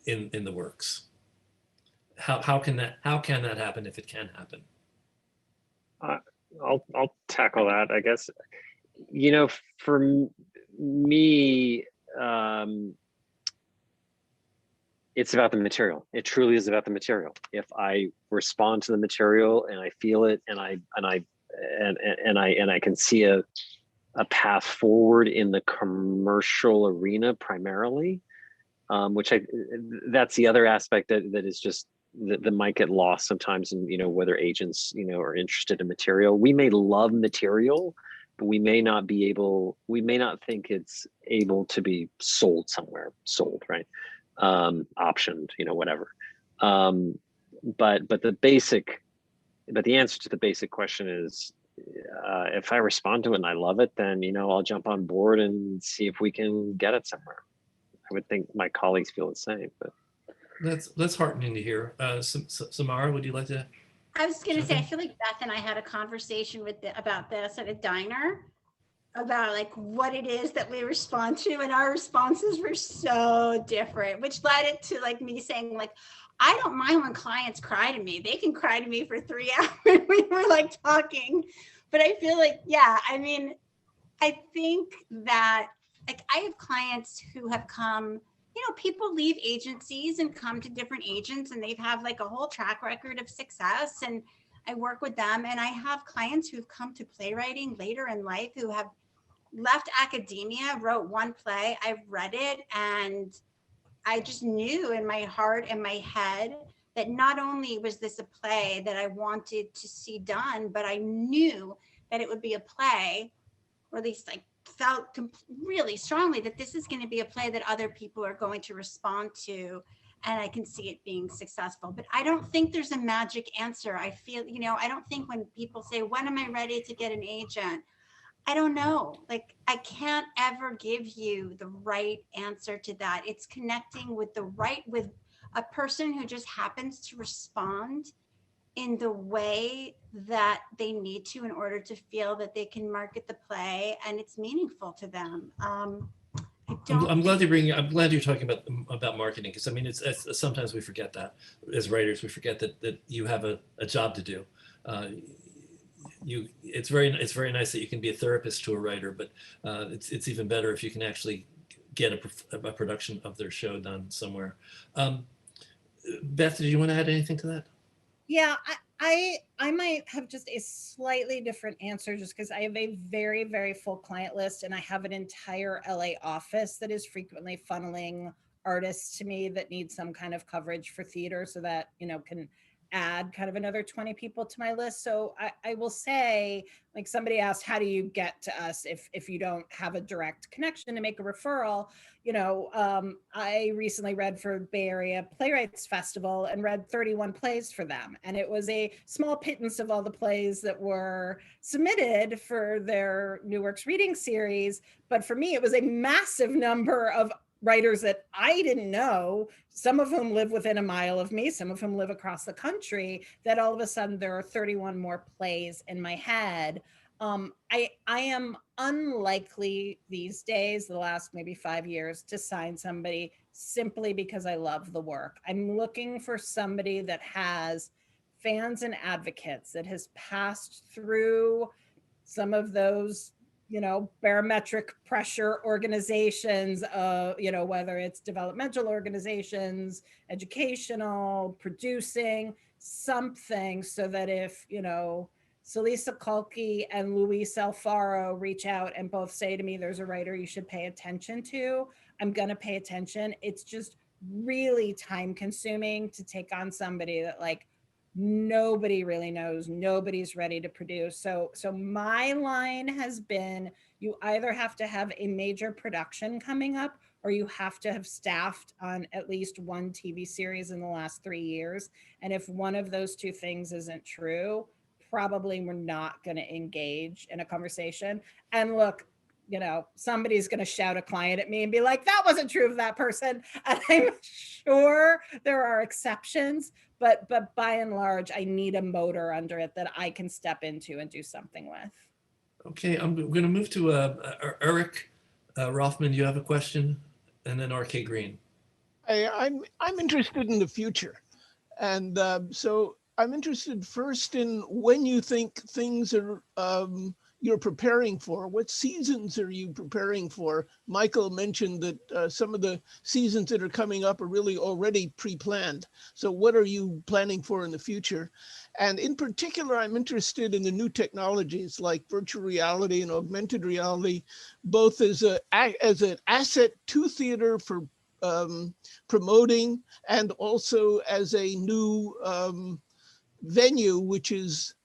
in the works? How can that happen if it can happen? I'll tackle that, I guess. You know, for me, it's about the material. It truly is about the material. If I respond to the material and I feel it, and I can see a path forward in the commercial arena primarily, which that's the other aspect that is just that might get lost sometimes in, you know, whether agents, you know, are interested in material. We may love material, but we may not think it's able to be sold somewhere, right? Optioned, you know, whatever. But the answer to the basic question is, if I respond to it and I love it, then, you know, I'll jump on board and see if we can get it somewhere. I would think my colleagues feel the same, but. That's heartening to hear. Samara, would you like to? I was going to say, I feel like Beth and I had a conversation about this at a diner, about like what it is that we respond to, and our responses were so different, which led it to like me saying, like, I don't mind when clients cry to me. They can cry to me for 3 hours. We were like talking, but I feel like, yeah, I mean, I think that like I have clients who have come, you know, people leave agencies and come to different agents, and they've have like a whole track record of success, and I work with them. And I have clients who've come to playwriting later in life who have left academia, wrote one play, I've read it, and I just knew in my heart and my head that not only was this a play that I wanted to see done, but I knew that it would be a play, or at least I felt really strongly that this is going to be a play that other people are going to respond to, and I can see it being successful. But I don't think there's a magic answer. I feel, you know, I don't think when people say, when am I ready to get an agent? I don't know. Like, I can't ever give you the right answer to that. It's connecting with with a person who just happens to respond in the way that they need to in order to feel that they can market the play and it's meaningful to them. I'm glad you're talking about marketing, because I mean, it's sometimes we forget that as writers. We forget that you have a job to do. It's very nice that you can be a therapist to a writer, but it's even better if you can actually get a production of their show done somewhere. Beth, did you want to add anything to that? Yeah, I might have just a slightly different answer, just because I have a very, very full client list, and I have an entire LA office that is frequently funneling artists to me that need some kind of coverage for theater, so that, you know, can add kind of another 20 people to my list. So I will say, like, somebody asked, how do you get to us if you don't have a direct connection to make a referral? You know, I recently read for Bay Area Playwrights Festival and read 31 plays for them. And it was a small pittance of all the plays that were submitted for their New Works reading series. But for me, it was a massive number of writers that I didn't know, some of whom live within a mile of me, some of whom live across the country, that all of a sudden there are 31 more plays in my head. I am unlikely these days, the last maybe 5 years, to sign somebody simply because I love the work. I'm looking for somebody that has fans and advocates, that has passed through some of those, you know, barometric pressure organizations, you know, whether it's developmental organizations, educational, producing, something, so that if, you know, Salisa Kulki and Luis Alfaro reach out and both say to me, there's a writer you should pay attention to, I'm going to pay attention. It's just really time consuming to take on somebody that, like, nobody really knows, nobody's ready to produce. So my line has been, you either have to have a major production coming up, or you have to have staffed on at least one TV series in the last 3 years. And if one of those two things isn't true, probably we're not going to engage in a conversation. And look, somebody's going to shout a client at me and be like, that wasn't true of that person. And I'm sure there are exceptions, but by and large, I need a motor under it that I can step into and do something with. Okay, I'm going to move to Eric Rothman. You have a question? And then RK Green. I'm interested in the future. And so I'm interested first in when you think things are you're preparing for. What seasons are you preparing for? Michael mentioned that some of the seasons that are coming up are really already pre-planned. So what are you planning for in the future? And in particular, I'm interested in the new technologies like virtual reality and augmented reality, both as an asset to theater for promoting, and also as a new venue, which is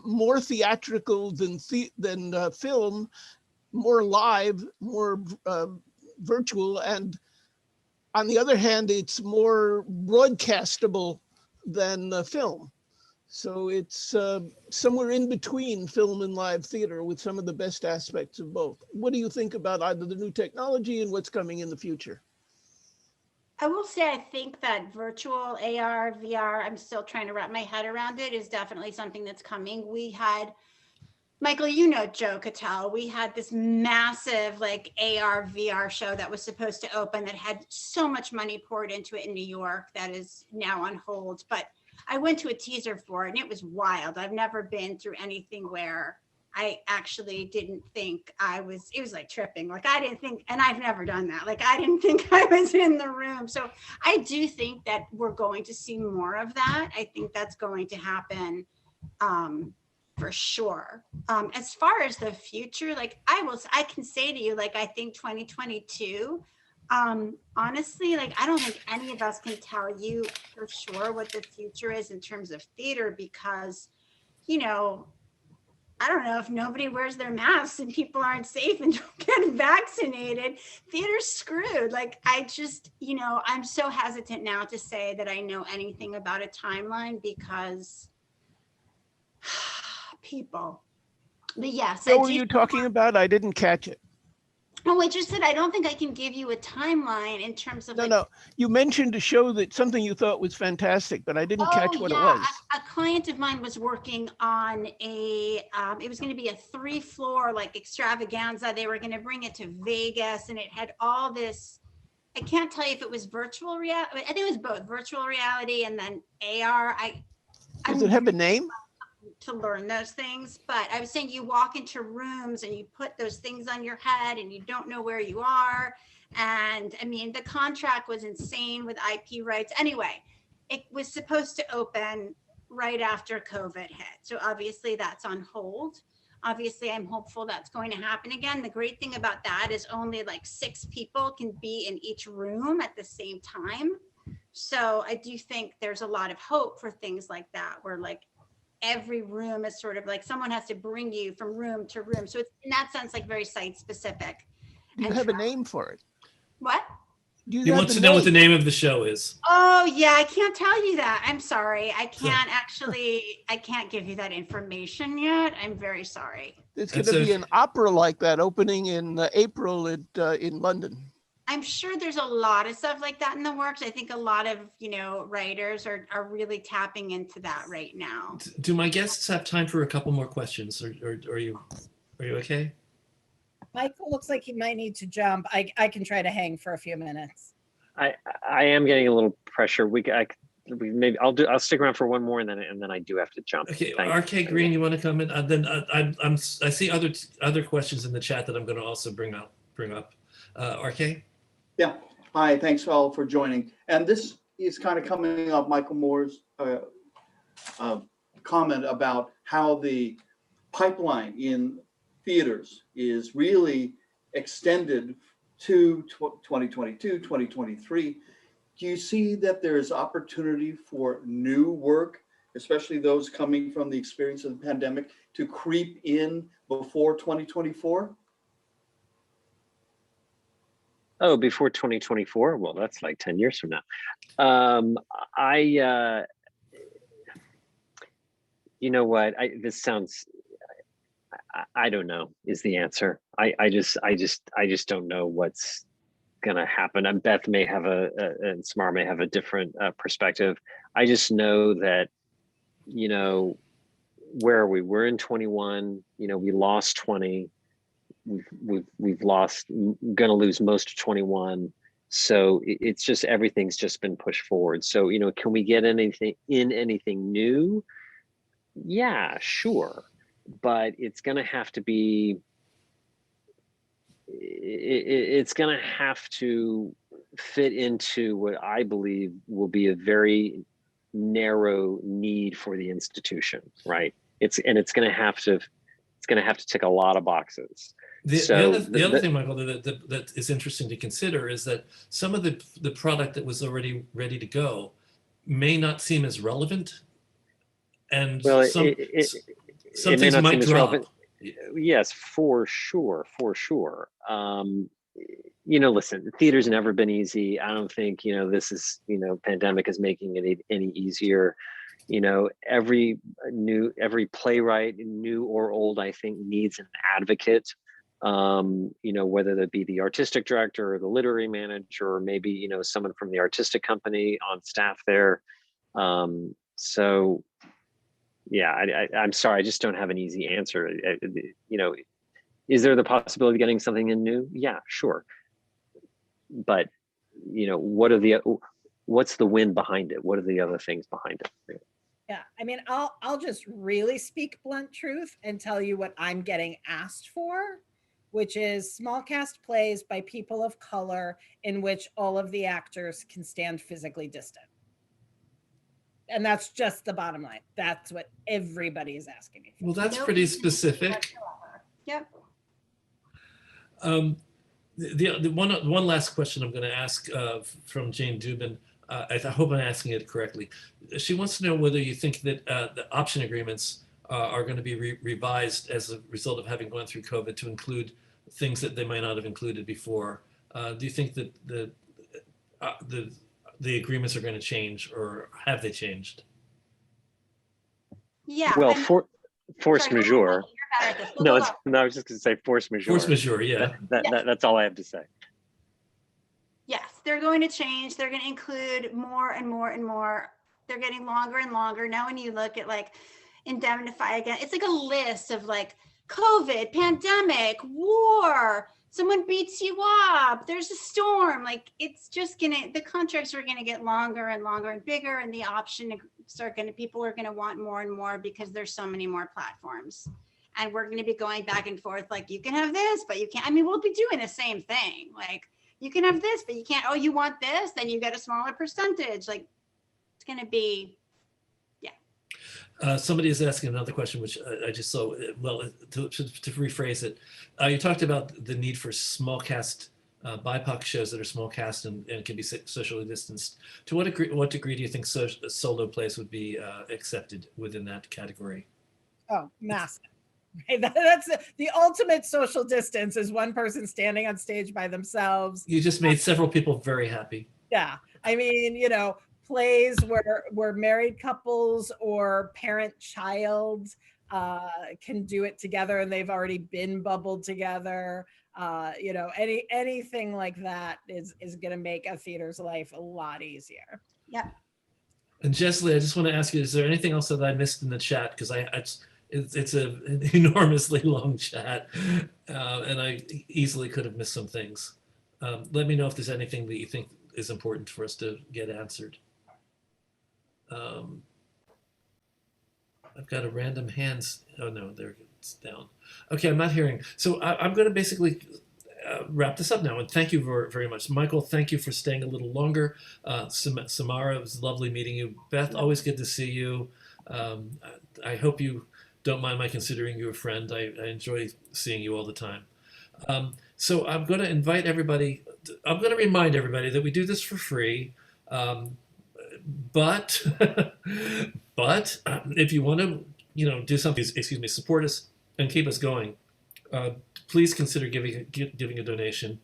more theatrical than film, more live, more virtual, and on the other hand, it's more broadcastable than film. So it's somewhere in between film and live theater with some of the best aspects of both. What do you think about either the new technology and what's coming in the future? I will say, I think that virtual AR, VR, I'm still trying to wrap my head around it, is definitely something that's coming. We had, Michael, Joe Cattell, we had this massive like AR, VR show that was supposed to open that had so much money poured into it in New York that is now on hold. But I went to a teaser for it and it was wild. I've never been through anything where I actually didn't think it was like tripping. Like I didn't think, and I've never done that. Like I didn't think I was in the room. So I do think that we're going to see more of that. I think that's going to happen for sure. As far as the future, like I can say to you, like, I think 2022, honestly, like, I don't think any of us can tell you for sure what the future is in terms of theater, because, I don't know, if nobody wears their masks and people aren't safe and don't get vaccinated, theater's screwed. Like, I just, I'm so hesitant now to say that I know anything about a timeline because people. But yes. What were you talking about? I didn't catch it. Oh, I just said I don't think I can give you a timeline in terms of No. You mentioned a show that something you thought was fantastic, but I didn't catch what it was. A client of mine was working on it was going to be a 3-floor like extravaganza. They were going to bring it to Vegas, and it had all this. I can't tell you if it was virtual reality. I think it was both virtual reality and then AR. Does it have a name? To learn those things, but I was saying you walk into rooms and you put those things on your head and you don't know where you are. And I mean, the contract was insane with IP rights. Anyway, it was supposed to open right after COVID hit. So obviously that's on hold. Obviously, I'm hopeful that's going to happen again. The great thing about that is only like 6 people can be in each room at the same time. So I do think there's a lot of hope for things like that, where like every room is sort of like someone has to bring you from room to room. So it's in that sense, like very site specific. Do you have a name for it? What? He wants to know what the name of the show is. Oh yeah, I can't tell you that. I'm sorry. I can't give you that information yet. I'm very sorry. It's going to be an opera like that opening in April in London. I'm sure there's a lot of stuff like that in the works. I think a lot of, writers are really tapping into that right now. Do my guests have time for a couple more questions, or are you okay? Michael looks like he might need to jump. I can try to hang for a few minutes. I am getting a little pressure. I'll stick around for one more, and then I do have to jump. Okay, RK Green, you want to come in? Then I see other questions in the chat that I'm going to also bring up. RK. Yeah. Hi. Thanks all for joining. And this is kind of coming up Michael Moore's comment about how the pipeline in theaters is really extended to 2022, 2023. Do you see that there's opportunity for new work, especially those coming from the experience of the pandemic, to creep in before 2024? Oh, before 2024? Well, that's like 10 years from now. You know what? I don't know is the answer. I just don't know what's gonna happen. And Beth may have and Samara may have a different perspective. I just know that, you know, where are we? We're in 21. You know, we lost 20. We've lost, gonna lose most of 21. So it's just, everything's just been pushed forward. So, you know, can we get anything new? Yeah, sure. But it's gonna have to be, it's gonna have to fit into what I believe will be a very narrow need for the institution, right? It's gonna have to tick a lot of boxes. The other thing, Michael, that is interesting to consider is that some of the product that was already ready to go may not seem as relevant, and well, some it may things not might seem as drop. relevant. Yes, for sure. You know, listen, theater's never been easy. I don't think, you know, this is, you know, pandemic is making it any easier. You know, every playwright, new or old, I think needs an advocate. You know, whether that be the artistic director or the literary manager, or maybe, you know, someone from the artistic company on staff there. So yeah, I'm sorry, I just don't have an easy answer. You know, is there the possibility of getting something in new? Yeah, sure. But, you know, what's the wind behind it? What are the other things behind it? Yeah, I mean, I'll just really speak blunt truth and tell you what I'm getting asked for, which is small cast plays by people of color in which all of the actors can stand physically distant. And that's just the bottom line. That's what everybody is asking me for. Well, that's pretty specific. Yep. The one last question I'm going to ask from Jane Dubin. I hope I'm asking it correctly. She wants to know whether you think that the option agreements are going to be revised as a result of having gone through COVID to include things that they might not have included before. Do you think that the agreements are going to change, or have they changed? Yeah. Well, force sorry, majeure. No, I was just going to say force majeure. Force majeure, yeah. That's all I have to say. Yes, they're going to change. They're going to include more and more and more. They're getting longer and longer. Now, when you look at like indemnify again, it's like a list of like COVID, pandemic, war, someone beats you up, there's a storm. Like, it's just the contracts are gonna get longer and longer and bigger, and the option people are gonna want more and more because there's so many more platforms. And we're gonna be going back and forth, like, you can have this, but you can't. I mean, we'll be doing the same thing. Like, you can have this, but you can't. Oh, you want this? Then you get a smaller percentage. Like, it's gonna be, somebody is asking another question, which I just saw. Well, to rephrase it, you talked about the need for small cast BIPOC shows that are small cast and can be socially distanced. To what degree do you think solo plays would be accepted within that category? Oh, massive. Right? That's the ultimate social distance, is one person standing on stage by themselves. You just made several people very happy. Yeah. I mean, you know, plays where married couples or parent-child can do it together and they've already been bubbled together. You know, anything like that is going to make a theater's life a lot easier. yeah. And Jessley, I just want to ask you, is there anything else that I missed in the chat? Because it's an enormously long chat, and I easily could have missed some things. Let me know if there's anything that you think is important for us to get answered. I've got a random hands. Oh no, there it's down. Okay, I'm not hearing. So I'm going to basically wrap this up now. And thank you very much, Michael. Thank you for staying a little longer. Samara, it was lovely meeting you. Beth, always good to see you. I hope you don't mind my considering you a friend. I enjoy seeing you all the time. So I'm going to invite everybody. I'm going to remind everybody that we do this for free. But if you want to, do something, support us and keep us going, please consider giving a donation.